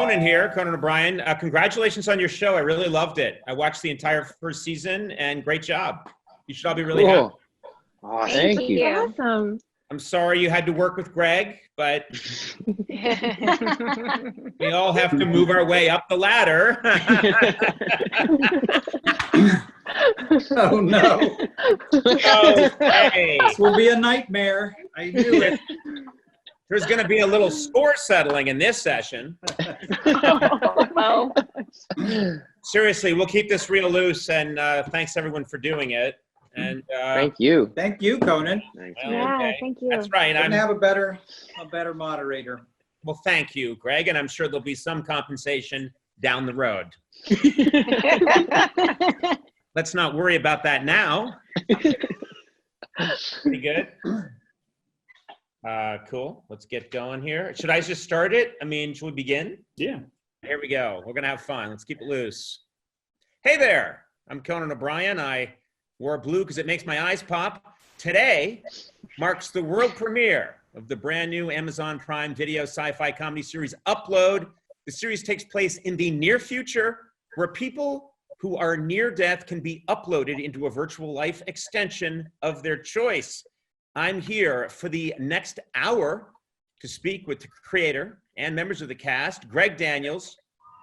Conan here, Conan O'Brien. Congratulations on your show. I really loved it. I watched the entire first season, and great job. You should all be really happy. Oh, thank you. Awesome. I'm sorry you had to work with Greg, but we all have to move our way up the ladder. Oh, no. Okay. This will be a nightmare. I knew it. There's going to be a little score settling in this session. Well, Seriously, we'll keep this real loose, and thanks everyone for doing it. And Thank you. Thank you, Conan. Thank well, you. yeah, okay. thank you. That's right. Couldn't have a better moderator. Well, thank you, Greg, and I'm sure there'll be some compensation down the road. Let's not worry about that now. Pretty good. Cool. Let's get going here. Should I just start it? I mean, should we begin? Yeah. Here we go. We're going to have fun. Let's keep it loose. Hey there. I'm Conan O'Brien. I wore blue because it makes my eyes pop. Today marks the world premiere of the brand new Amazon Prime Video sci-fi comedy series Upload. The series takes place in the near future, where people who are near death can be uploaded into a virtual life extension of their choice. I'm here for the next hour to speak with the creator and members of the cast, Greg Daniels,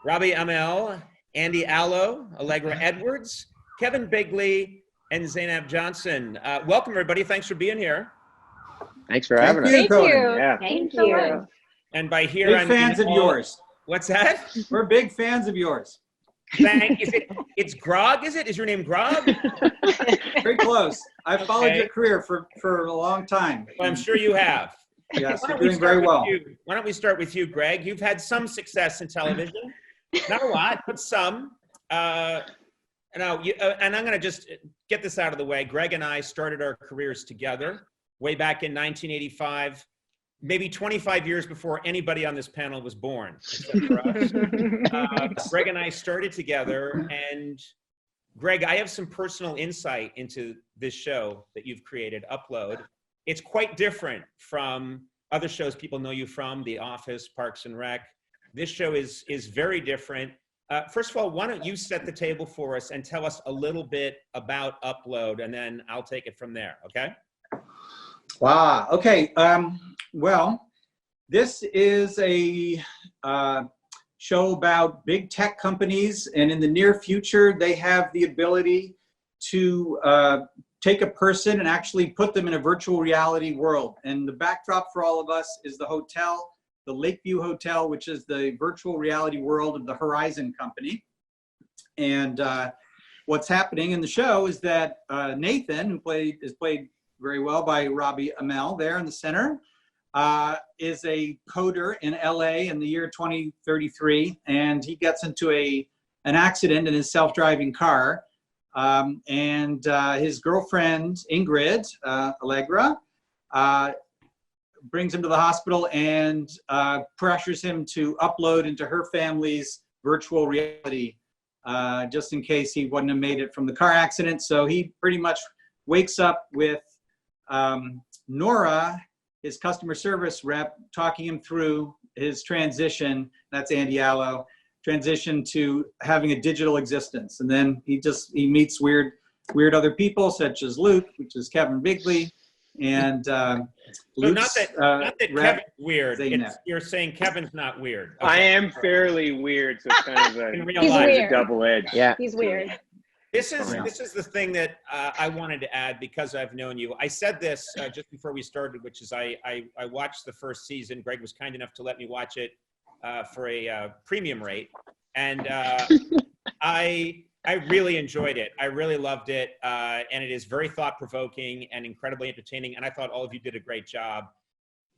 Robbie Amell, Andy Allo, Allegra Edwards, Kevin Bigley, and Zainab Johnson. Welcome, everybody. Thanks for being here. Thanks for having us. Thank you. Yeah. Thank so you. much. And by here, Big I mean fans of all- yours. What's that? We're big fans of yours. It's Grog, is it? Is your name Grog? Very close. I've followed Okay. your career for a long time. Well, I'm sure you have. Yes, Why you're don't we doing start very with well. you? Why don't we start with you, Greg? You've had some success in television. Not a lot, but some. And I'm going to just get this out of the way. Greg and I started our careers together way back in 1985, maybe 25 years before anybody on this panel was born, except for us. Greg and I started together, and Greg, I have some personal insight into this show that you've created, Upload. It's quite different from other shows people know you from, The Office, Parks and Rec. This show is very different. First of all, why don't you set the table for us and tell us a little bit about Upload, and then I'll take it from there, okay? Wow. Okay. Well, this is a show about big tech companies, and in the near future, they have the ability to take a person and actually put them in a virtual reality world. And the backdrop for all of us is the hotel, the Lakeview Hotel, which is the virtual reality world of the Horizen company. And what's happening in the show is that Nathan, who is played very well by Robbie Amell there in the center, is a coder in LA in the year 2033, and he gets into an accident in his self-driving car, and his girlfriend Ingrid, Allegra, brings him to the hospital and pressures him to upload into her family's virtual reality, just in case he wouldn't have made it from the car accident. So he pretty much wakes up with Nora, his customer service rep, talking him through his transition. That's Andy Allo, transition to having a digital existence. And then he meets weird other people, such as Luke, which is Kevin Bigley, and So Luke's, not that rep, Kevin's weird. Zainab. You're saying Kevin's not weird. I am fairly weird, so it's kind of In real He's life. weird. double edge. Yeah. He's weird. This is the thing that I wanted to add because I've known you. I said this just before we started, which is I watched the first season. Greg was kind enough to let me watch it for a premium rate, and I really enjoyed it. I really loved it, and it is very thought-provoking and incredibly entertaining. And I thought all of you did a great job.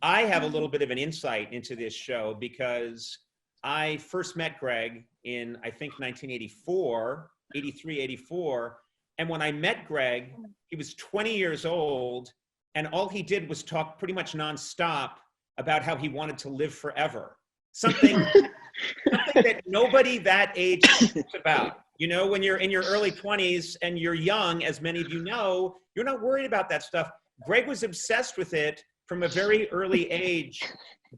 I have a little bit of an insight into this show because I first met Greg in, I think, 1984. 83, 84. And when I met Greg, he was 20 years old, and all he did was talk pretty much nonstop about how he wanted to live forever. Something that nobody that age thinks about. You know, when you're in your early 20s and you're young, as many of you know, you're not worried about that stuff. Greg was obsessed with it from a very early age.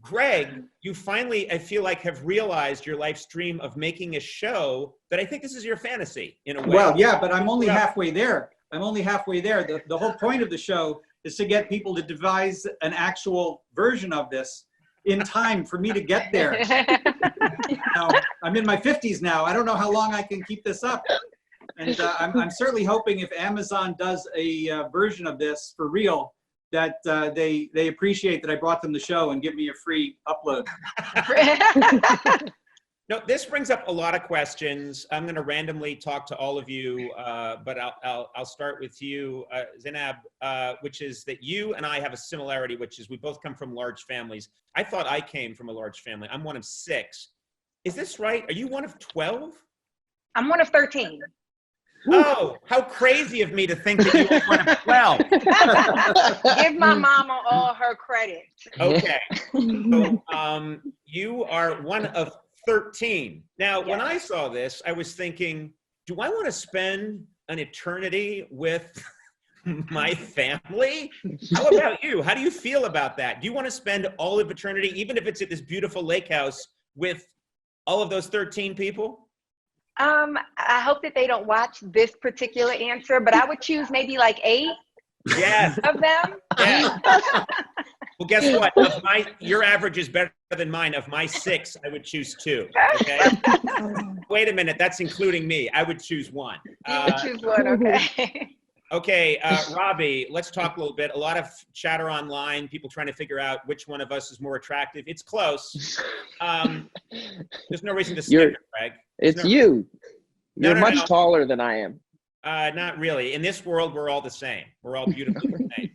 Greg, you finally, I feel like, have realized your life's dream of making a show that I think this is your fantasy in a way. Well, yeah, but I'm only halfway there. I'm only halfway there. The whole point of the show is to get people to devise an actual version of this in time for me to get there. Now, I'm in my 50s now. I don't know how long I can keep this up. And I'm certainly hoping if Amazon does a version of this for real, that they appreciate that I brought them the show and give me a free upload. No, this brings up a lot of questions. I'm going to randomly talk to all of you, but I'll start with you, Zainab, which is that you and I have a similarity, which is we both come from large families. I thought I came from a large family. I'm one of 6. Is this right? Are you one of 12? I'm one of 13. Oh, how crazy of me to think that you were one of 12. Give my mama all her credit. Okay. So you are one of 13. Now, when I saw this, I was thinking, do I want to spend an eternity with my family? How about you? How do you feel about that? Do you want to spend all of eternity, even if it's at this beautiful lake house, with all of those 13 people? I hope that they don't watch this particular answer, but I would choose maybe like 8 of them. Yeah. Well, guess what? Your average is better than mine. Of my 6, I would choose 2. Okay. Wait a minute. That's including me. I would choose 1. You would choose 1, okay. Okay, Robbie, let's talk a little bit. A lot of chatter online, people trying to figure out which one of us is more attractive. It's close. There's no reason to snicker, Greg. It's you. You're much taller than I am. Not really. In this world, we're all the same. We're all beautifully the same.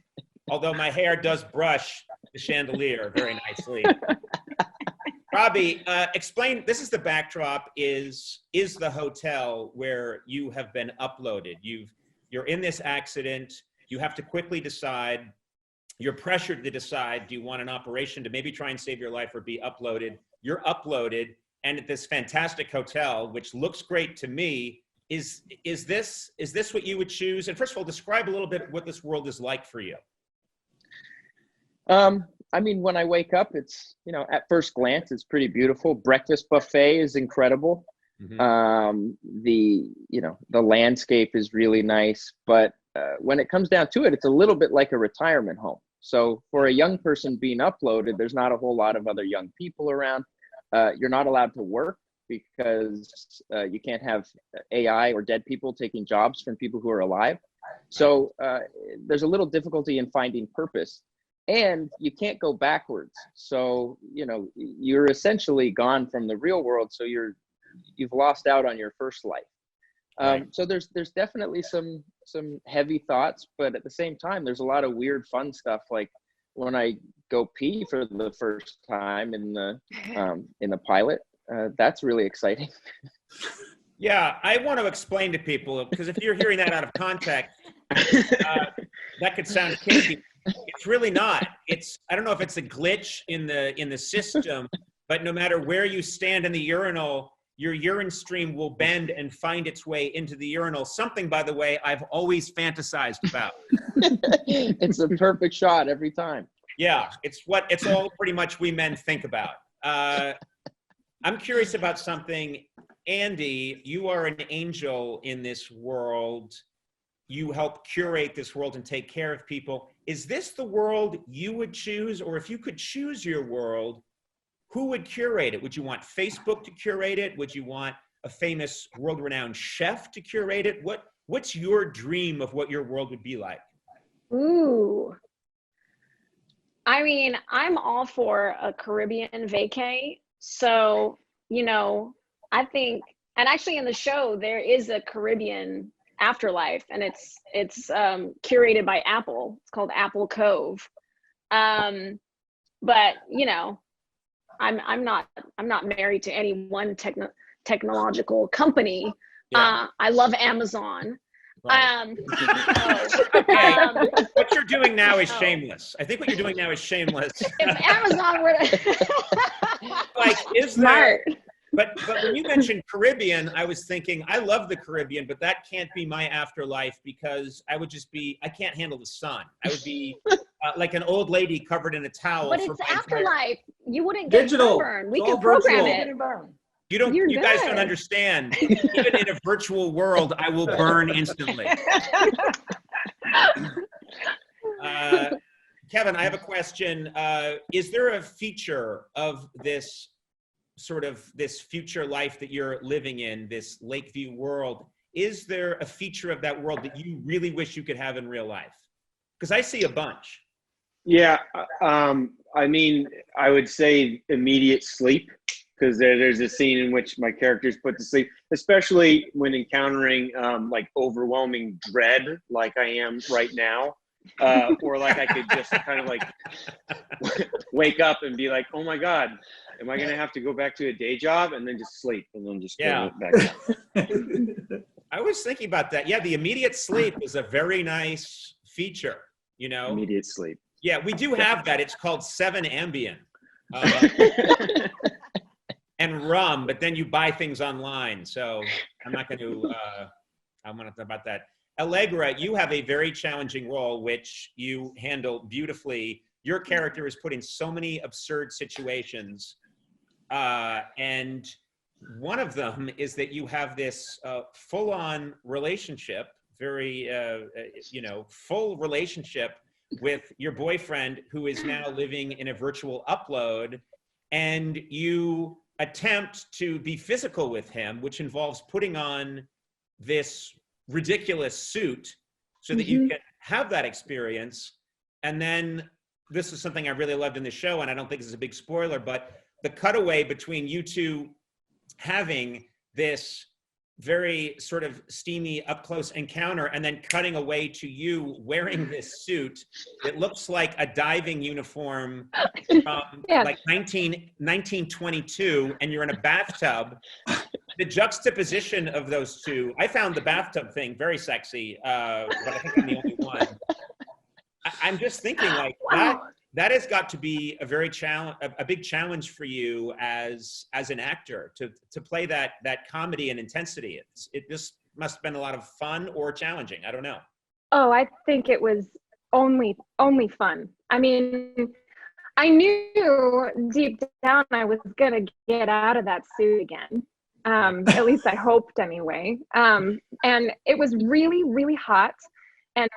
Although my hair does brush the chandelier very nicely. Robbie, explain, this is the backdrop, is the hotel where you have been uploaded. You're in this accident. You have to quickly decide. You're pressured to decide, do you want an operation to maybe try and save your life or be uploaded? You're uploaded, and at this fantastic hotel, which looks great to me, is this what you would choose? And first of all, describe a little bit what this world is like for you. I mean, when I wake up, it's, at first glance, it's pretty beautiful. Breakfast buffet is incredible. Mm-hmm. The landscape is really nice, but when it comes down to it, it's a little bit like a retirement home. So for a young person being uploaded, there's not a whole lot of other young people around. You're not allowed to work because you can't have AI or dead people taking jobs from people who are alive. So there's a little difficulty in finding purpose, and you can't go backwards. So, you're essentially gone from the real world. So you've lost out on your first life. So there's definitely some heavy thoughts, but at the same time, there's a lot of weird, fun stuff. Like when I go pee for the first time in the pilot, that's really exciting. Yeah, I want to explain to people, because if you're hearing that out of context, that could sound kinky. It's really not. I don't know if it's a glitch in the system, but no matter where you stand in the urinal, your urine stream will bend and find its way into the urinal. Something, by the way, I've always fantasized about. It's a perfect shot every time. Yeah, it's all pretty much we men think about. I'm curious about something. Andy, you are an angel in this world. You help curate this world and take care of people. Is this the world you would choose? Or if you could choose your world, who would curate it? Would you want Facebook to curate it? Would you want a famous world-renowned chef to curate it? What's your dream of what your world would be like? Ooh. I mean, I'm all for a Caribbean vacay. So, I think, and actually in the show, there is a Caribbean afterlife, and it's curated by Apple. It's called Apple Cove. But, I'm not married to any one technological company. Yeah. I love Amazon. Right. What you're doing now is shameless. I think what you're doing now is shameless. If Amazon were to like, is smart. there? But when you mentioned Caribbean, I was thinking, I love the Caribbean, but that can't be my afterlife, because I can't handle the sun. I would be like an old lady covered in a towel. But it's afterlife. You wouldn't get Digital. sunburn. We It's all can program virtual. it. You're You guys good. don't understand. Even in a virtual world, I will burn instantly. Kevin, I have a question. Is there a feature of this this future life that you're living in, this Lakeview world? Is there a feature of that world that you really wish you could have in real life? Because I see a bunch. Yeah, I mean, I would say immediate sleep, because there's a scene in which my character's put to sleep, especially when encountering like overwhelming dread, like I am right now, or like I could just kind of like wake up and be like, oh my God, am I gonna have to go back to a day job, and then just sleep and then just go back down. I was thinking about that. Yeah, the immediate sleep is a very nice feature, you know? Immediate sleep. Yeah, we do have that. It's called 7 Ambien. And rum, but then you buy things online. So I'm not going to, I'm not about that. Allegra, you have a very challenging role, which you handle beautifully. Your character is put in so many absurd situations. And one of them is that you have this full-on relationship, very, full relationship with your boyfriend, who is now living in a virtual upload, and you attempt to be physical with him, which involves putting on this ridiculous suit so that you can have that experience. And then this is something I really loved in the show, and I don't think this is a big spoiler, but the cutaway between you two having this very sort of steamy up close encounter and then cutting away to you wearing this suit that looks like a diving uniform from like 1922, and you're in a bathtub. The juxtaposition of those two, I found the bathtub thing very sexy, but I think I'm the only one. I'm just thinking like that has got to be a very a big challenge for you as an actor to play that comedy and intensity. This must have been a lot of fun or challenging. I don't know. Oh, I think it was only fun. I mean, I knew deep down I was gonna get out of that suit again. At least I hoped anyway. And it was really, really hot. And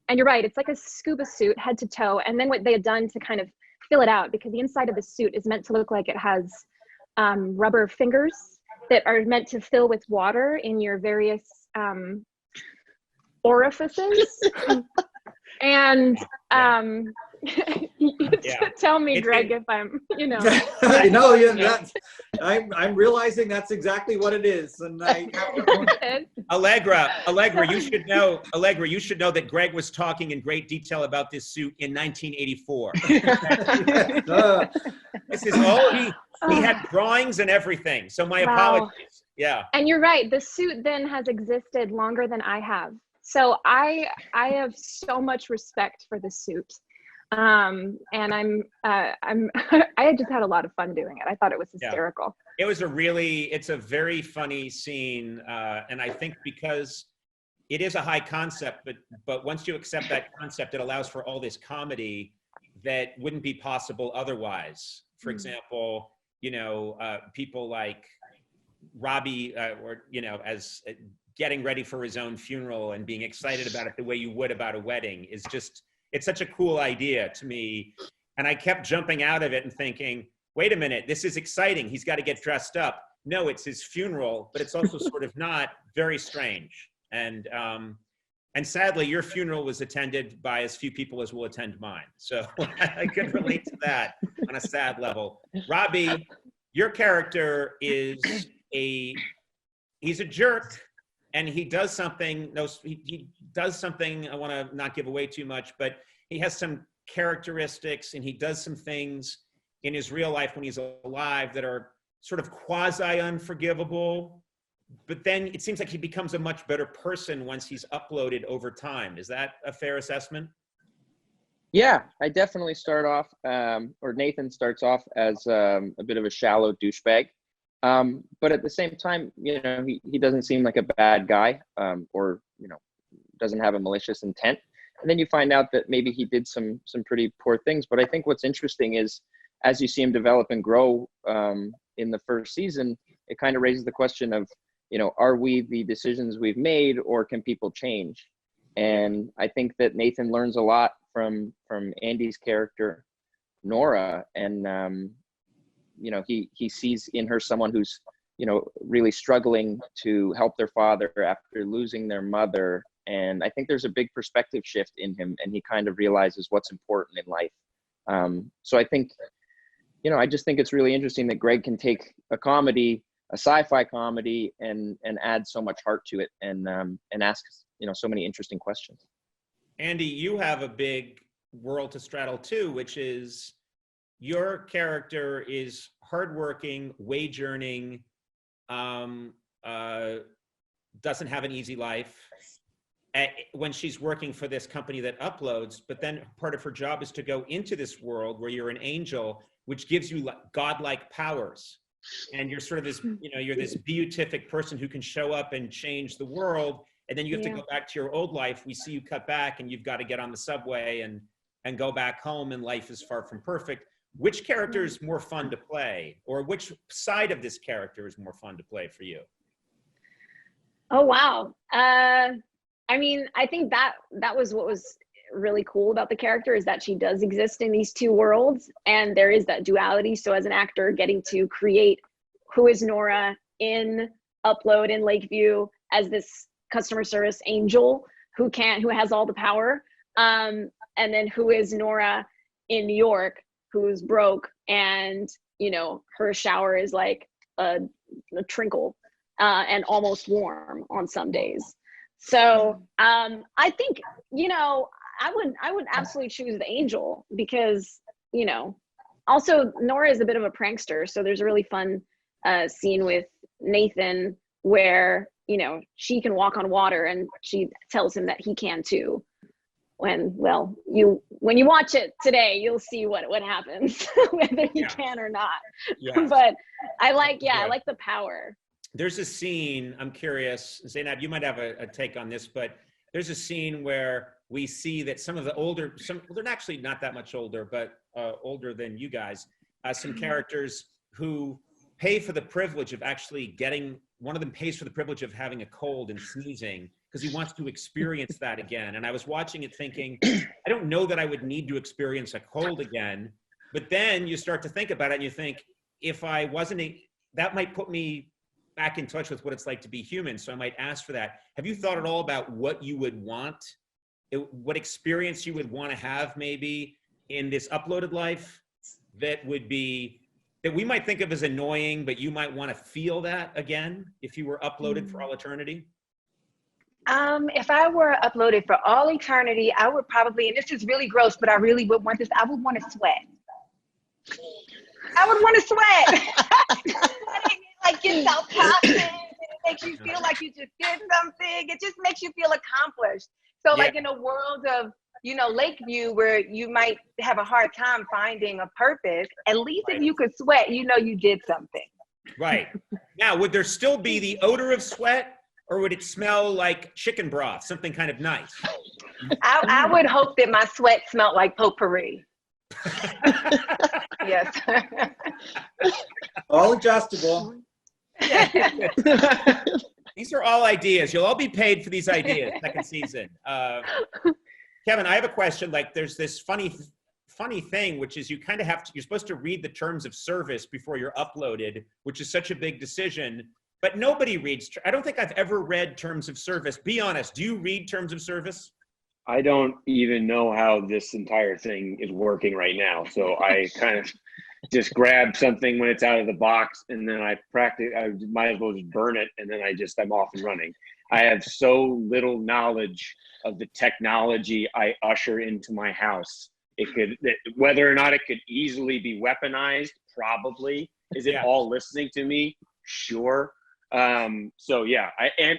you're right, it's like a scuba suit head to toe. And then what they had done to kind of fill it out, because the inside of the suit is meant to look like it has rubber fingers that are meant to fill with water in your various orifices. And tell me, Greg, if I'm, I know, I'm realizing that's exactly what it is, and I have to own it. Allegra, you should know that Greg was talking in great detail about this suit in 1984. This is all he had drawings and everything. So my apologies. Yeah. And you're right. The suit then has existed longer than I have. So I have so much respect for the suit. And I just had a lot of fun doing it. I thought it was hysterical. Yeah. It's a very funny scene. And I think because it is a high concept, but once you accept that concept, it allows for all this comedy that wouldn't be possible otherwise. For example, people like Robbie, as getting ready for his own funeral and being excited about it the way you would about a wedding is just, it's such a cool idea to me. And I kept jumping out of it and thinking, wait a minute, this is exciting. He's got to get dressed up. No, it's his funeral, but it's also sort of not, very strange. And sadly, your funeral was attended by as few people as will attend mine. So I could relate to that on a sad level. Robbie, your character is he's a jerk. And he does something, he does something, I want to not give away too much, but he has some characteristics and he does some things in his real life when he's alive that are sort of quasi-unforgivable. But then it seems like he becomes a much better person once he's uploaded over time. Is that a fair assessment? Yeah, I definitely start off, or Nathan starts off as a bit of a shallow douchebag. But at the same time, he doesn't seem like a bad guy, or, doesn't have a malicious intent. And then you find out that maybe he did some pretty poor things. But I think what's interesting is as you see him develop and grow in the first season, it kind of raises the question of, you know, are we the decisions we've made, or can people change? And I think that Nathan learns a lot from Andy's character, Nora, and you know, he sees in her someone who's, you know, really struggling to help their father after losing their mother. And I think there's a big perspective shift in him, and he kind of realizes what's important in life. So I think, you know, I just think it's really interesting that Greg can take a comedy, a sci-fi comedy, and add so much heart to it, and ask, you know, so many interesting questions. Andy, you have a big world to straddle too, which is your character is hardworking, wage earning, doesn't have an easy life when she's working for this company that uploads, but then part of her job is to go into this world where you're an angel, which gives you godlike powers. And you're sort of this, you know, you're this beatific person who can show up and change the world. And then you have to go back to your old life. We see you cut back and you've got to get on the subway and go back home, and life is far from perfect. Which character is more fun to play, or which side of this character is more fun to play for you? Oh, wow. I mean, I think that was what was really cool about the character, is that she does exist in these two worlds, and there is that duality. So as an actor, getting to create who is Nora in Upload in Lakeview as this customer service angel who has all the power, and then who is Nora in New York, who's broke, and, you know, her shower is like a trinkle and almost warm on some days. So I think, you know, I would absolutely choose the angel, because, you know, also Nora is a bit of a prankster. So there's a really fun scene with Nathan where, you know, she can walk on water, and she tells him that he can too. When you watch it today, you'll see what happens, whether he can or not. Yeah. But I like the power. There's a scene, I'm curious, Zainab, you might have a take on this, but there's a scene where we see that some of the older, they're actually not that much older, but older than you guys, some characters who pay for the privilege of actually one of them pays for the privilege of having a cold and sneezing, because he wants to experience that again. And I was watching it thinking, I don't know that I would need to experience a cold again. But then you start to think about it and you think, if I wasn't, that might put me back in touch with what it's like to be human. So I might ask for that. Have you thought at all about what you would want, what experience you would want to have maybe in this uploaded life that we might think of as annoying, but you might want to feel that again if you were uploaded for all eternity? If I were uploaded for all eternity, I would probably, and this is really gross, but I really would want this, I would want to sweat. I would want to sweat. Like get self-confident, and it makes you feel like you just did something. It just makes you feel accomplished. So like in a world of, you know, Lakeview, where you might have a hard time finding a purpose, at least if you could sweat, you know you did something. Right. Now, would there still be the odor of sweat, or would it smell like chicken broth, something kind of nice? I would hope that my sweat smelled like potpourri. Yes. All adjustable. These are all ideas. You'll all be paid for these ideas second season. Kevin, I have a question. Like, there's this funny thing, which is you kind of you're supposed to read the terms of service before you're uploaded, which is such a big decision. But nobody reads. I don't think I've ever read terms of service. Be honest. Do you read terms of service? I don't even know how this entire thing is working right now. So I kind of just grab something when it's out of the box, and then I might as well just burn it, and then I'm off and running. I have so little knowledge of the technology I usher into my house. Whether or not it could easily be weaponized, probably. Is it all listening to me? Sure. So yeah,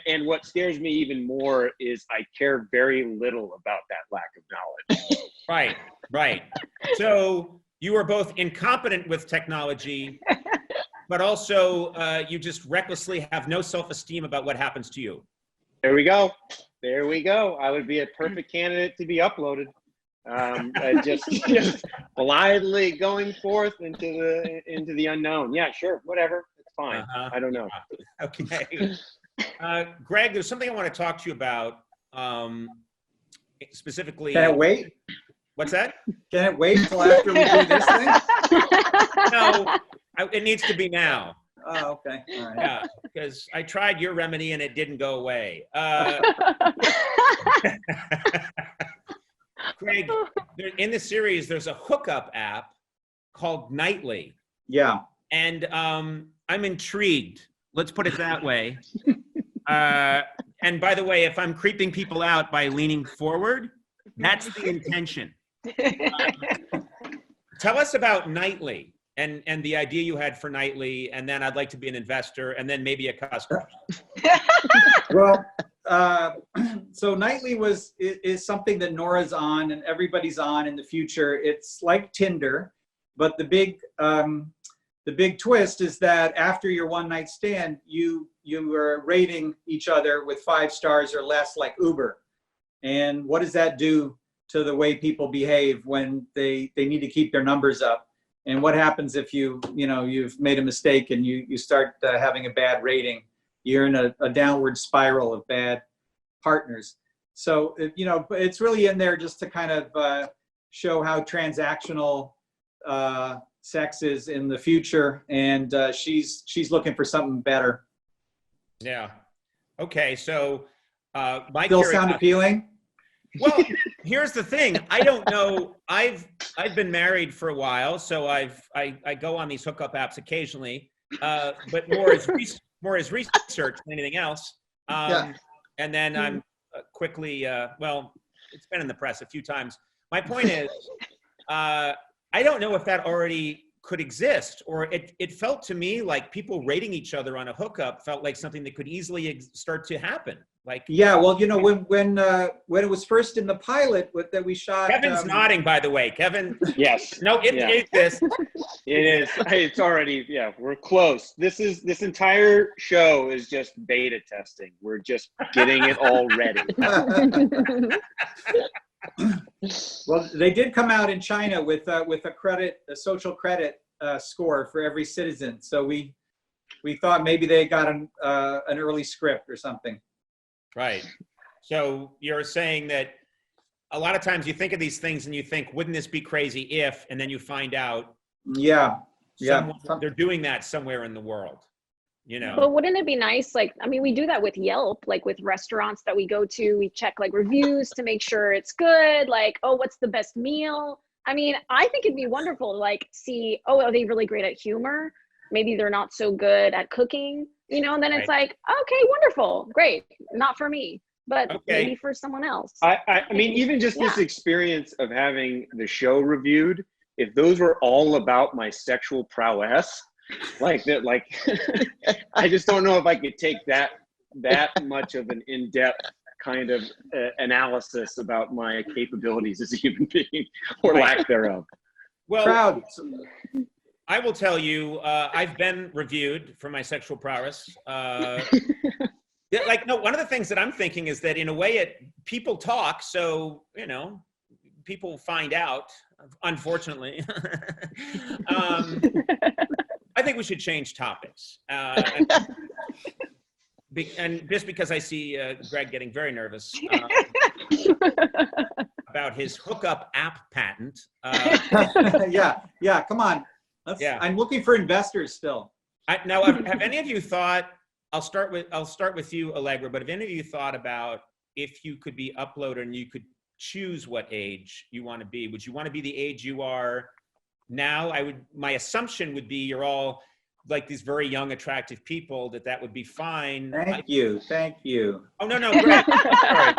and what scares me even more is I care very little about that lack of knowledge. Right. So you are both incompetent with technology, but also you just recklessly have no self-esteem about what happens to you. There we go. I would be a perfect candidate to be uploaded. Just blithely going forth into the unknown. Yeah, sure, whatever, it's fine. I don't know. Okay. Greg, there's something I want to talk to you about. Specifically. Can it wait? What's that? Can it wait till after we do this thing? No, it needs to be now. Oh, okay. All right. Yeah, because I tried your remedy and it didn't go away. Greg, in the series, there's a hookup app called Nightly. Yeah. And I'm intrigued. Let's put it that way. And by the way, if I'm creeping people out by leaning forward, that's the intention. Tell us about Nightly and the idea you had for Nightly, and then I'd like to be an investor, and then maybe a customer. Well, so Nightly is something that Nora's on and everybody's on in the future. It's like Tinder, but the big twist is that after your one night stand, you are rating each other with 5 stars or less, like Uber. And what does that do to the way people behave when they need to keep their numbers up? And what happens if you've made a mistake and you start having a bad rating? You're in a downward spiral of bad partners. So, it's really in there just to kind of show how transactional sex is in the future. And she's looking for something better. Yeah. Okay. So, still sound appealing? Well, here's the thing. I don't know. I've been married for a while, so I go on these hookup apps occasionally, but more as research than anything else. And then I'm quickly. Well, it's been in the press a few times. My point is, I don't know if that already could exist, or it felt to me like people rating each other on a hookup felt like something that could easily start to happen. Like, yeah, well, when it was first in the pilot that we shot. Kevin's nodding, by the way. Kevin. Yes. No, it exists. It is. It's already. Yeah, we're close. This entire show is just beta testing. We're just getting it all ready. Well, they did come out in China with a social credit score for every citizen. So we thought maybe they got an early script or something. Right. So you're saying that a lot of times you think of these things and you think, wouldn't this be crazy if, and then you find out. Yeah. They're doing that somewhere in the world, But wouldn't it be nice? Like, I mean, we do that with Yelp, like with restaurants that we go to, we check like reviews to make sure it's good. Like, oh, what's the best meal? I mean, I think it'd be wonderful to like see, oh, are they really great at humor? Maybe they're not so good at cooking, and then it's like, okay, wonderful, great. Not for me, but maybe for someone else. I mean, even just this experience of having the show reviewed, if those were all about my sexual prowess, like that, like I just don't know if I could take that much of an in-depth kind of analysis about my capabilities as a human being or lack thereof. Well, I will tell you, I've been reviewed for my sexual prowess. One of the things that I'm thinking is that in a way people talk, so, people find out, unfortunately. I think we should change topics. And just because I see Greg getting very nervous about his hookup app patent. Yeah, come on. I'm looking for investors still. Now, have any of you thought, I'll start with you, Allegra, but have any of you thought about if you could be uploaded and you could choose what age you want to be? Would you want to be the age you are now? My assumption would be you're all like these very young, attractive people, that would be fine. Thank you. Oh, no, Greg. Sorry.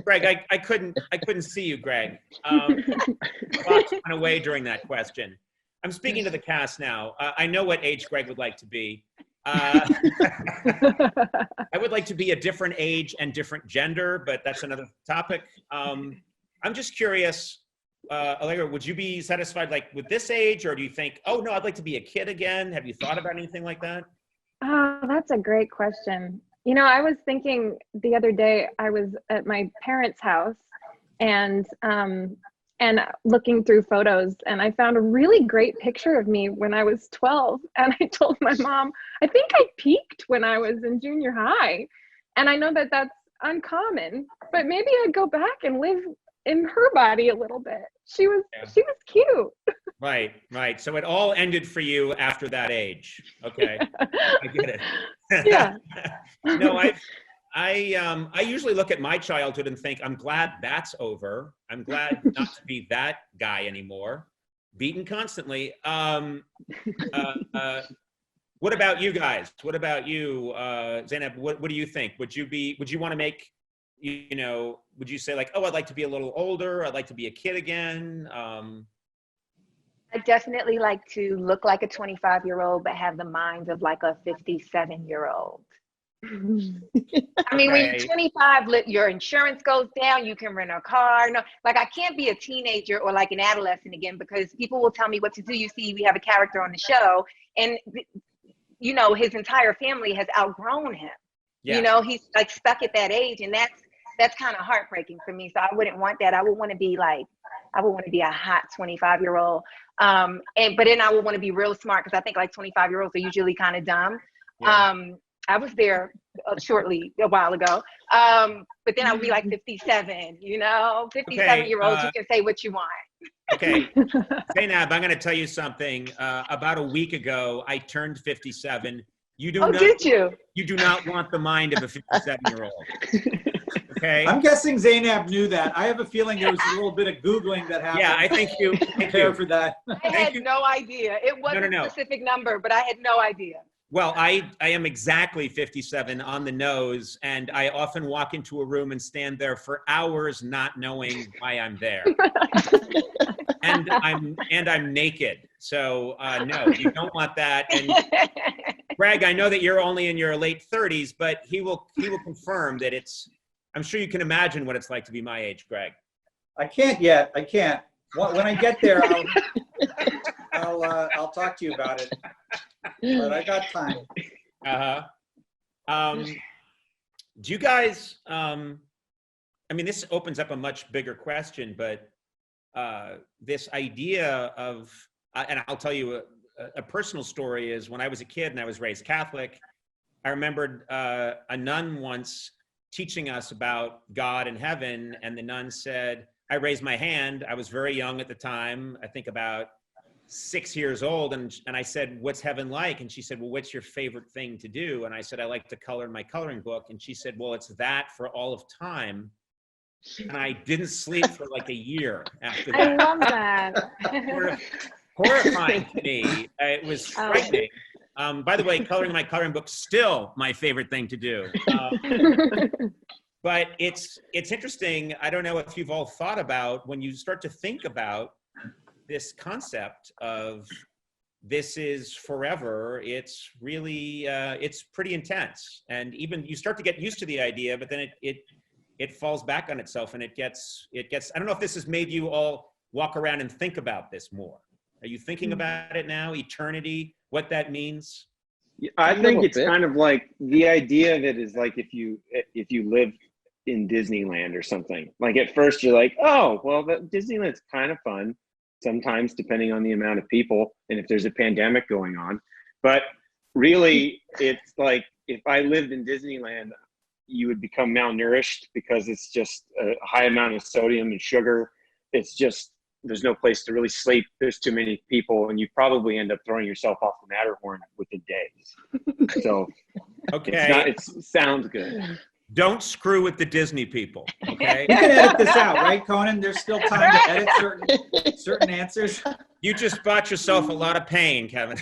Greg, I couldn't see you, Greg. Lots went away during that question. I'm speaking to the cast now. I know what age Greg would like to be. I would like to be a different age and different gender, but that's another topic. I'm just curious, Allegra, would you be satisfied like with this age, or do you think, oh no, I'd like to be a kid again? Have you thought about anything like that? Oh, that's a great question. I was thinking the other day, I was at my parents' house and looking through photos, and I found a really great picture of me when I was 12, and I told my mom, I think I peaked when I was in junior high. And I know that that's uncommon, but maybe I'd go back and live in her body a little bit. She was cute. Right. So it all ended for you after that age. Okay. I get it. Yeah. No, I usually look at my childhood and think, I'm glad that's over. I'm glad not to be that guy anymore. Beaten constantly. What about you guys? What about you, Zainab? What do you think? Would you want to make, would you say like, oh, I'd like to be a little older. I'd like to be a kid again. I definitely like to look like a 25-year-old, but have the mind of like a 57-year-old. I mean, when you're 25, your insurance goes down, you can rent a car. No, like I can't be a teenager or like an adolescent again, because people will tell me what to do. You see, we have a character on the show, and his entire family has outgrown him. Yeah. He's like stuck at that age, and that's kind of heartbreaking for me. So I wouldn't want that. I would want to be a hot 25-year-old. But then I would want to be real smart, because I think like 25-year-olds are usually kind of dumb. Yeah. I was there shortly a while ago. But then I would be like 57, 57-year-olds, you can say what you want. Okay. Zainab, I'm going to tell you something. About a week ago, I turned 57. Did you? You do not want the mind of a 57-year-old. Okay. I'm guessing Zainab knew that. I have a feeling there was a little bit of Googling that happened. Yeah, I think you. Prepare for that. I had no idea. It wasn't a specific number, but I had no idea. Well, I am exactly 57 on the nose, and I often walk into a room and stand there for hours not knowing why I'm there. and I'm naked. So no, you don't want that. And Greg, I know that you're only in your late 30s, but he will confirm that I'm sure you can imagine what it's like to be my age, Greg. I can't yet. I can't. When I get there, I'll talk to you about it. But I got time. Do you guys? This opens up a much bigger question, but this idea of, and I'll tell you a personal story is when I was a kid and I was raised Catholic, I remembered a nun once teaching us about God and heaven, and the nun said, I raised my hand. I was very young at the time, I think about 6 years old, and I said, what's heaven like? And she said, well, what's your favorite thing to do? And I said, I like to color in my coloring book. And she said, well, it's that for all of time. And I didn't sleep for like a year after that. I love that. Horrifying to me. It was frightening. By the way, coloring my coloring book, still my favorite thing to do. But it's interesting. I don't know if you've all thought about, when you start to think about this concept of this is forever, it's really, it's pretty intense. And even you start to get used to the idea, but then it falls back on itself, and it gets, I don't know if this has made you all walk around and think about this more. Are you thinking about it now? Eternity, what that means? I think it's kind of like, the idea of it is like if you live in Disneyland or something. Like at first you're like, oh, well, Disneyland's kind of fun sometimes, depending on the amount of people and if there's a pandemic going on. But really, it's like if I lived in Disneyland, you would become malnourished because it's just a high amount of sodium and sugar. It's just, there's no place to really sleep. There's too many people, and you probably end up throwing yourself off the Matterhorn within days. So okay, it sounds good. Don't screw with the Disney people, okay? You can edit this out, right, Conan? There's still time to edit certain answers. You just bought yourself a lot of pain, Kevin.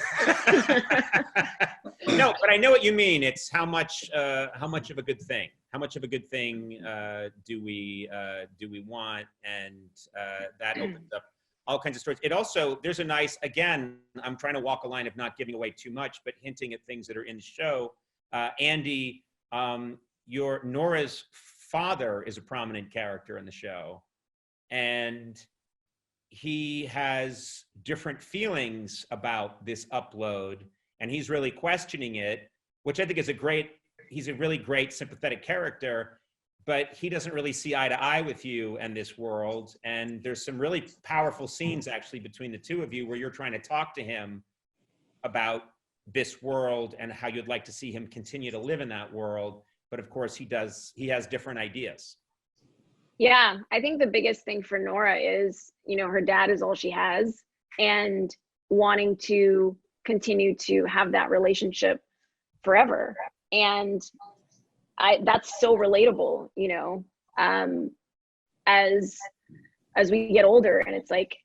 No, but I know what you mean. It's how much of a good thing? How much of a good thing do we want? And that opens up all kinds of stories. It also, there's a nice, again, I'm trying to walk a line of not giving away too much, but hinting at things that are in the show. Andy, Nora's father is a prominent character in the show, and he has different feelings about this upload, and he's really questioning it, which I think is he's a really great sympathetic character, but he doesn't really see eye to eye with you and this world. And there's some really powerful scenes actually between the two of you where you're trying to talk to him about this world and how you'd like to see him continue to live in that world. But of course he has different ideas. Yeah, I think the biggest thing for Nora is, you know, her dad is all she has, and wanting to continue to have that relationship forever. And that's so relatable, you know, as we get older, and it's like,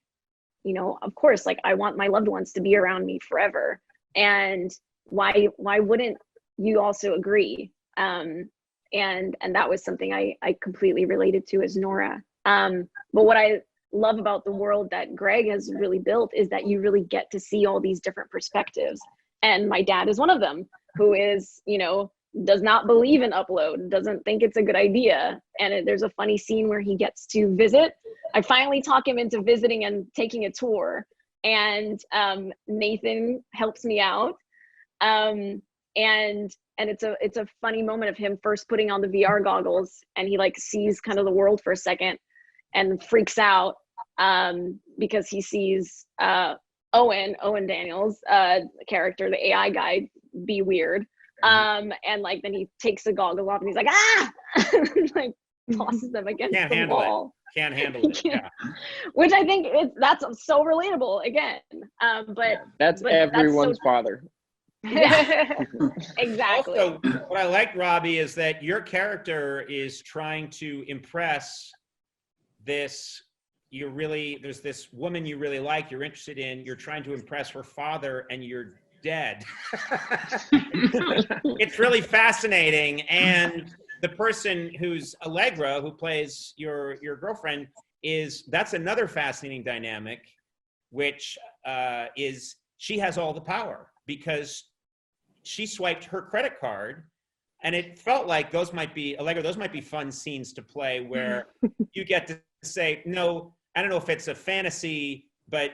you know, of course, like I want my loved ones to be around me forever. And why wouldn't you also agree? And that was something I completely related to as Nora. But what I love about the world that Greg has really built is that you really get to see all these different perspectives. And my dad is one of them, who is, you know, does not believe in upload, doesn't think it's a good idea. And there's a funny scene where he gets to visit. I finally talk him into visiting and taking a tour. And Nathan helps me out. And it's a funny moment of him first putting on the VR goggles, and he like sees kind of the world for a second and freaks out because he sees Owen Daniels character, the AI guy, be weird. And like then he takes the goggles off and he's like, ah, like tosses them against the wall. Can't handle it. Yeah. Which I think that's so relatable again. But that's everyone's father. Yeah. Exactly. Also, what I like, Robbie, is that your character is trying to impress there's this woman you really like, you're interested in, you're trying to impress her father, and you're dead. It's really fascinating. And the person who's Allegra, who plays your girlfriend, that's another fascinating dynamic, which is she has all the power because she swiped her credit card, and it felt like those might be fun scenes to play where you get to say, no, I don't know if it's a fantasy, but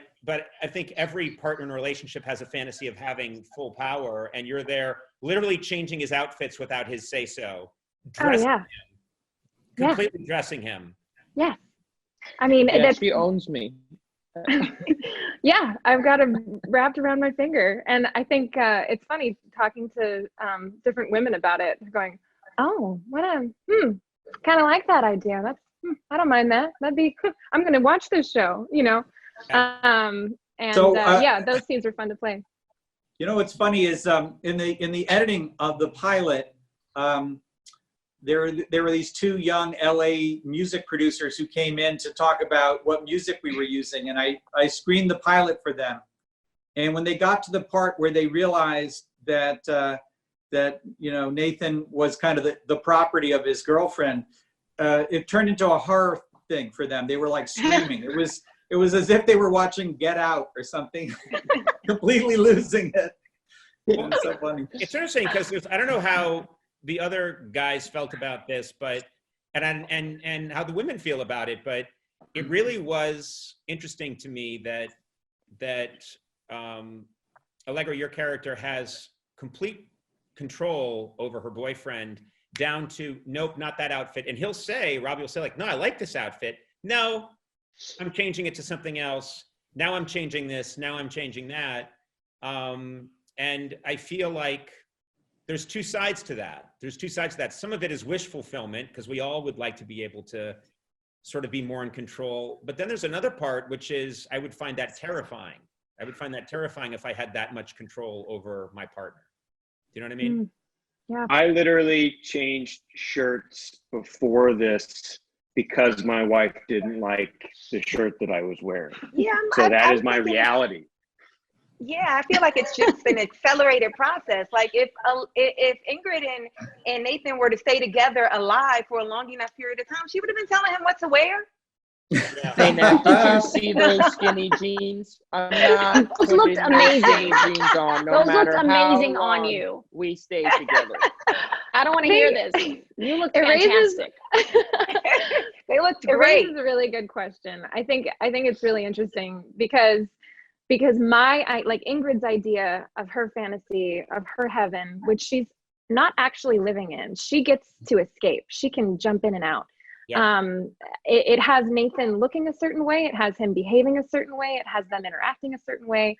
I think every partner in a relationship has a fantasy of having full power, and you're there literally changing his outfits without his say-so. Dressing him, completely dressing him. Yeah. I mean, she owns me. Yeah, I've got it wrapped around my finger. And I think it's funny talking to different women about it. They're going, oh, kind of like that idea. That's, I don't mind that. That'd be, I'm going to watch this show, you know? Yeah, those scenes are fun to play. You know, what's funny is in the editing of the pilot, there were these two young LA music producers who came in to talk about what music we were using, and I screened the pilot for them. And when they got to the part where they realized that you know, Nathan was kind of the property of his girlfriend, it turned into a horror thing for them. They were like screaming. It was as if they were watching Get Out or something, completely losing it. It was so funny. It's interesting because I don't know how the other guys felt about this, and how the women feel about it, but it really was interesting to me that Allegra, your character, has complete control over her boyfriend, down to, nope, not that outfit. And Robbie will say like, no, I like this outfit. No, I'm changing it to something else. Now I'm changing this. Now I'm changing that. And I feel like there's two sides to that. Some of it is wish fulfillment, because we all would like to be able to sort of be more in control. But then there's another part, which is I would find that terrifying. I would find that terrifying if I had that much control over my partner. Do you know what I mean? Yeah. I literally changed shirts before this because my wife didn't like the shirt that I was wearing. Yeah. So that is my reality. Yeah, I feel like it's just an accelerated process. Like if Ingrid and Nathan were to stay together alive for a long enough period of time, she would have been telling him what to wear. Yeah. Zainab, did you see those skinny jeans? I'm not Those looked amazing. skinny jeans on, no Those matter looked amazing how on long you. we stay together. I don't want to hear this. You look fantastic. They looked It great. raises a really good question. I think it's really interesting because like Ingrid's idea of her fantasy of her heaven, which she's not actually living in. She gets to escape. She can jump in and out. Yeah. It has Nathan looking a certain way. It has him behaving a certain way. It has them interacting a certain way.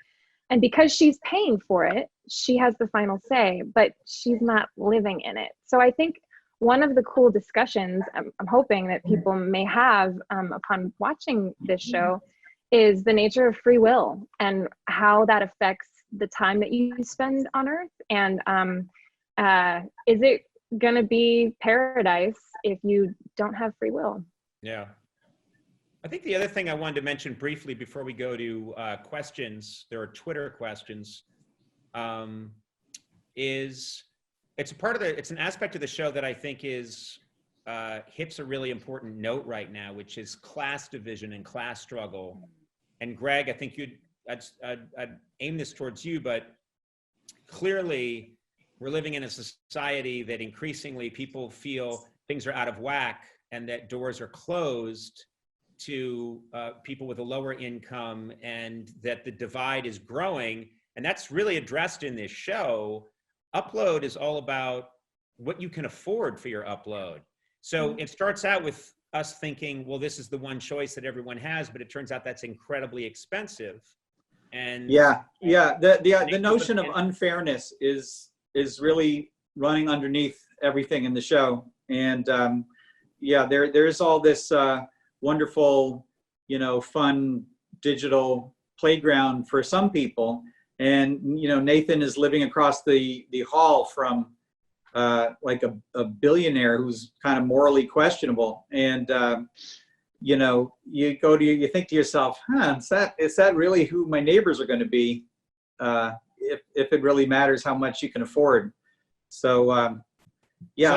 And because she's paying for it, she has the final say, but she's not living in it. So I think one of the cool discussions I'm hoping that people may have upon watching this show is the nature of free will and how that affects the time that you spend on Earth. And is it going to be paradise if you don't have free will? Yeah. I think the other thing I wanted to mention briefly before we go to questions, there are Twitter questions, is it's an aspect of the show that I think is hits a really important note right now, which is class division and class struggle. And Greg, I think I'd aim this towards you, but clearly we're living in a society that increasingly people feel things are out of whack and that doors are closed to people with a lower income, and that the divide is growing. And that's really addressed in this show. Upload is all about what you can afford for your upload. So it starts out with us thinking, well, this is the one choice that everyone has, but it turns out that's incredibly expensive. And the notion of unfairness is really running underneath everything in the show. And there's all this wonderful, fun digital playground for some people. And, Nathan is living across the hall from like a billionaire who's kind of morally questionable. And, you think to yourself, is that really who my neighbors are going to be? If it really matters how much you can afford. So, I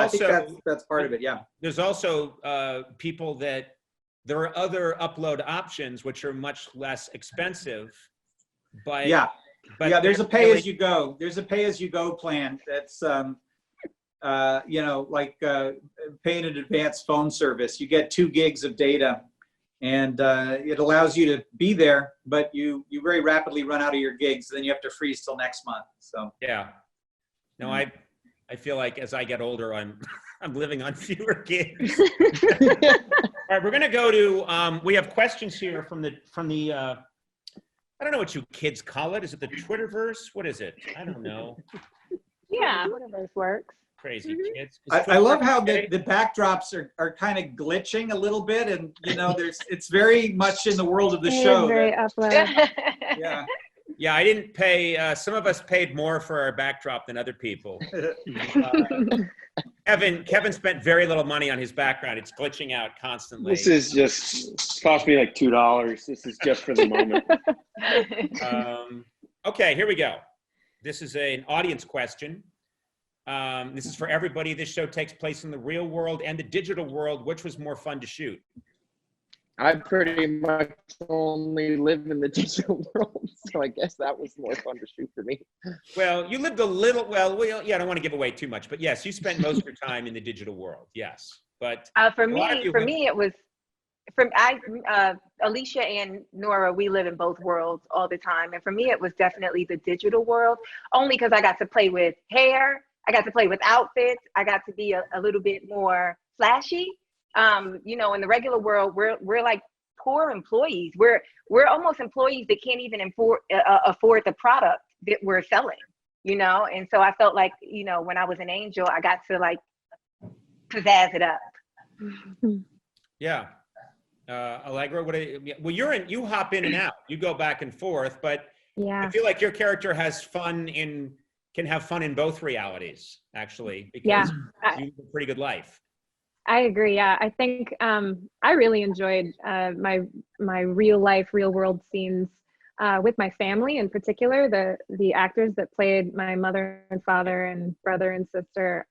think that's part of it. Yeah. There's also people that there are other upload options which are much less expensive, but there's a pay as you go. There's a pay as you go plan that's like paying an advanced phone service. You get 2 gigs of data, and it allows you to be there, but you very rapidly run out of your gigs. Then you have to freeze till next month. So no, I feel like as I get older, I'm living on fewer gigs. All right, we're going to go to, we have questions here from the I don't know what you kids call it. Is it the Twitterverse? What is it? I don't know. Yeah, Twitterverse works. Crazy kids. I love how the backdrops are kind of glitching a little bit, and it's very much in the world of the show. Very upload. Yeah, I didn't pay. Some of us paid more for our backdrop than other people. Kevin spent very little money on his background. It's glitching out constantly. This is just cost me like $2. This is just for the moment. Okay, here we go. This is an audience question. This is for everybody. This show takes place in the real world and the digital world. Which was more fun to shoot? I pretty much only live in the digital world, so I guess that was more fun to shoot for me. Well, you lived a little, I don't want to give away too much, but yes, you spent most of your time in the digital world, yes. But for me, it was, Alicia and Nora, we live in both worlds all the time. And for me, it was definitely the digital world, only because I got to play with hair, I got to play with outfits, I got to be a little bit more flashy. In the regular world, we're like poor employees. We're almost employees that can't even afford the product that we're selling, And so I felt like, when I was an angel, I got to like pizzazz it up. Yeah. Allegra, you hop in and out, you go back and forth, but I feel like your character can have fun in both realities, actually, because you have a pretty good life. I agree. Yeah, I think I really enjoyed my real life, real world scenes with my family in particular. The actors that played my mother and father and brother and sister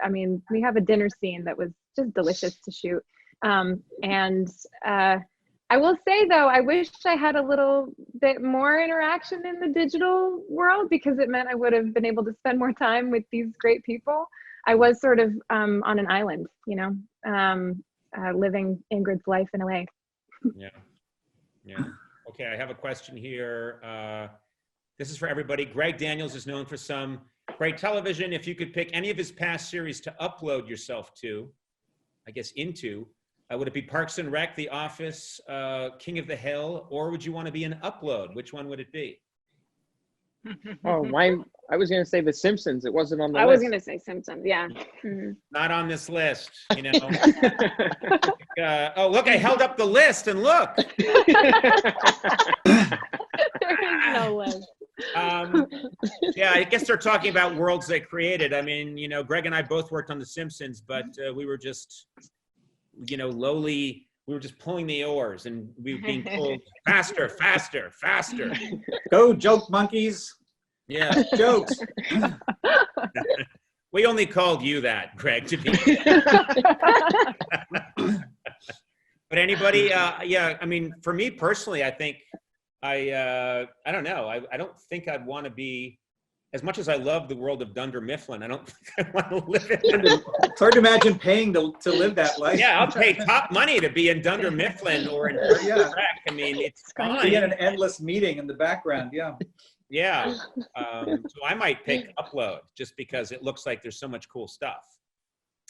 we have a dinner scene that was just delicious to shoot. And I will say though, I wish I had a little bit more interaction in the digital world, because it meant I would have been able to spend more time with these great people. I was sort of on an island, living Ingrid's life in a way. Yeah. Okay, I have a question here. This is for everybody. Greg Daniels is known for some great television. If you could pick any of his past series to upload yourself to, I guess into, would it be Parks and Rec, The Office, King of the Hill, or would you want to be an upload? Which one would it be? Oh, mine. I was going to say The Simpsons. It wasn't on the I list. was going to say Simpsons. Yeah. Mhm. Not on this list, you know. Oh, look, I held up the list and look. There is no list. Yeah, I guess they're talking about worlds they created. I mean, you know, Greg and I both worked on The Simpsons, but we were just, you know, lowly. We were just pulling the oars and we were being told faster, faster, faster. Go joke monkeys. Yeah, Jokes. we only called you that, Greg, to be. But anybody, yeah, I mean, for me personally, I think I don't know. I don't think I'd want to be, as much as I love the world of Dunder Mifflin, I don't think I want to live in it. It's hard to imagine paying to live that life. Yeah, I'll pay top money to be in Dunder Mifflin or in Yeah. Trek. I mean, it's Be in fine. an endless meeting in the background. Yeah. Yeah. So I might pick Upload just because it looks like there's so much cool stuff.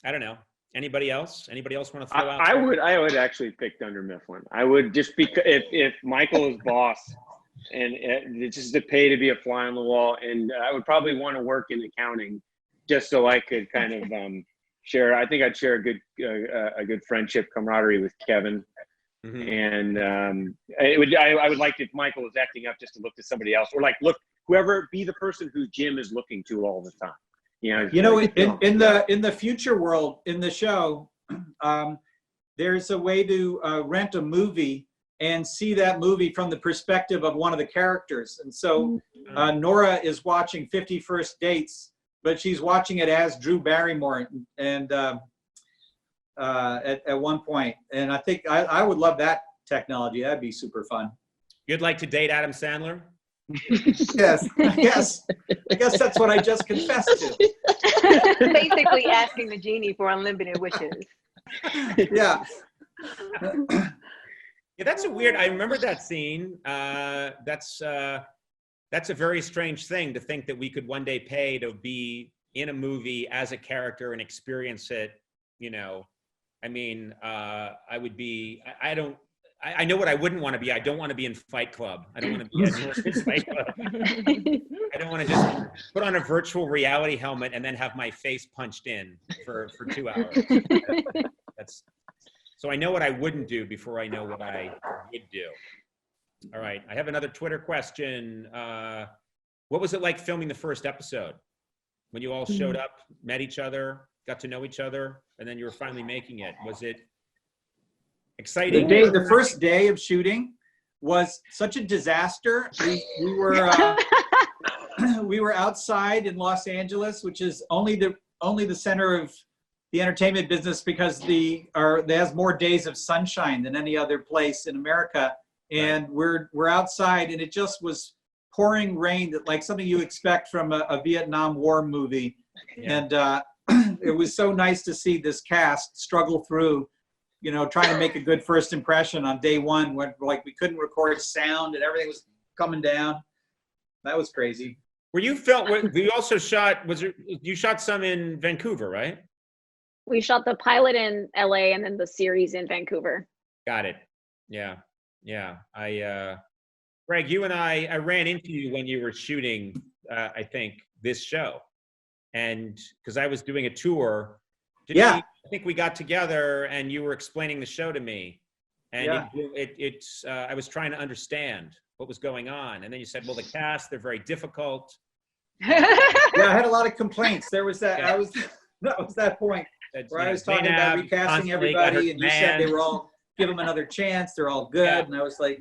I don't know. Anybody else? Anybody else want to throw out? I would actually pick Dunder Mifflin. I would, just because if Michael is boss and it's just to pay to be a fly on the wall, and I would probably want to work in accounting just so I could kind of share. I think I'd share a good friendship camaraderie with Kevin. Mhm. And I would like if Michael was acting up just to look to somebody else, or like look, whoever, be the person who Jim is looking to all the time. You know, in the future world, in the show, there's a way to rent a movie and see that movie from the perspective of one of the characters. And so Nora is watching 50 First Dates, but she's watching it as Drew Barrymore and at one point. And I think I would love that technology. That'd be super fun. You'd like to date Adam Sandler? Yes, I guess that's what I just confessed to. Basically asking the genie for unlimited wishes. Yeah. Yeah, that's a weird. I remember that scene. That's a very strange thing to think that we could one day pay to be in a movie as a character and experience it. You know, I mean, I would be. I know what I wouldn't want to be. I don't want to be in Fight Club. I don't want to be in Fight Club. I don't want to just put on a virtual reality helmet and then have my face punched in for 2 hours. So I know what I wouldn't do before I know what I would do. All right, I have another Twitter question. What was it like filming the first episode? When you all showed up, met each other, got to know each other, and then you were finally making it. Was it exciting? The first day of shooting was such a disaster. We were we were outside in Los Angeles, which is only the center of the entertainment business because they has more days of sunshine than any other place in America. And we're outside, and it just was pouring rain, like something you expect from a Vietnam War movie. Yeah. And it was so nice to see this cast struggle through, you know, trying to make a good first impression on day one when like we couldn't record sound and everything was coming down. That was crazy. You also shot, you shot some in Vancouver, right? We shot the pilot in LA and then the series in Vancouver. Got it. Yeah. Greg, you and I ran into you when you were shooting, I think, this show. And because I was doing a tour. I think we got together and you were explaining the show to me. And I was trying to understand what was going on. And then you said, well, the cast, they're very difficult. Yeah, I had a lot of complaints. There was that, that was that point where I was talking Zainab, about recasting everybody and you said they were all, give them another chance, they're all good. Yeah. And I was like,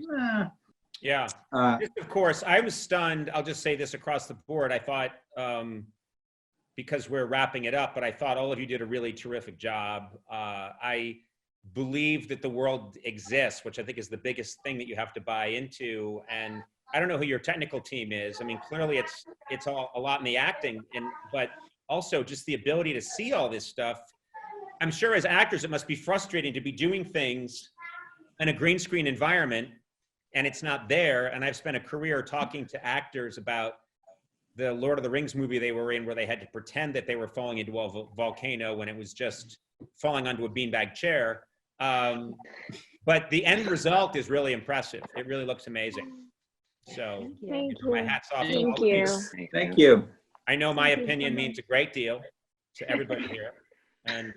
Yeah. Of course, I was stunned. I'll just say this across the board. I thought, because we're wrapping it up, but I thought all of you did a really terrific job. I believe that the world exists, which I think is the biggest thing that you have to buy into. And I don't know who your technical team is. I mean, clearly it's all a lot in the acting, but also just the ability to see all this stuff. I'm sure as actors, it must be frustrating to be doing things in a green screen environment and it's not there. And I've spent a career talking to actors about the Lord of the Rings movie they were in, where they had to pretend that they were falling into a volcano when it was just falling onto a beanbag chair. But the end result is really impressive. It really looks amazing. So Thank my you. hat's off. Thank you. Thank you. I know my Thank you so opinion much. means a great deal to everybody here. And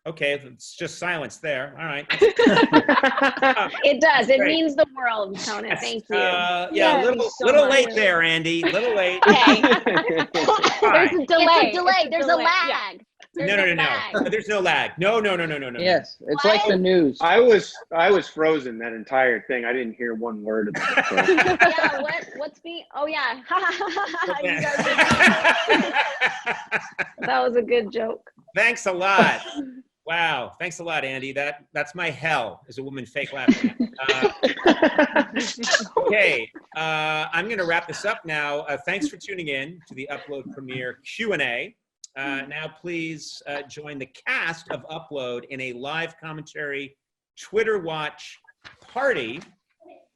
okay, it's just silence there. All right. It does. It Great. means the world, Conan. Thank you. Yeah, Thank a you so little much. late there, Andy. Little late. Okay. There's a delay. It's a delay. There's a delay. lag. Yeah. There's No. lag. There's no lag. No. Yes, it's like the news. I was frozen that entire thing. I didn't hear one word of it. So. Yeah, what's being, oh yeah. You guys that was a good joke. Thanks a lot. Wow. Thanks a lot, Andy. That's my hell, is a woman fake laughing. Okay. I'm going to wrap this up now. Thanks for tuning in to the Upload premiere Q&A. Now, please join the cast of Upload in a live commentary Twitter watch party.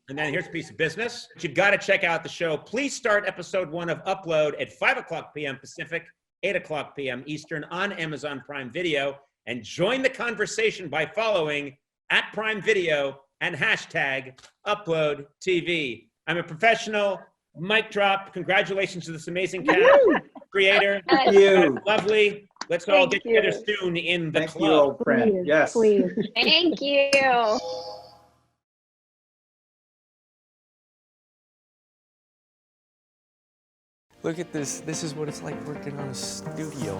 And then here's a piece of business. You've got to check out the show. Please start episode 1 of Upload at 5:00 p.m. Pacific, 8:00 p.m. Eastern on Amazon Prime Video. And join the conversation by following @Prime Video and hashtag Upload TV. I'm a professional. Mic drop. Congratulations to this amazing cast, creator. Thank you. Lovely. Let's all get together soon in the Thank club. you, old friend. Please, Yes. please. Thank you. Look at this. This is what it's like working on a studio.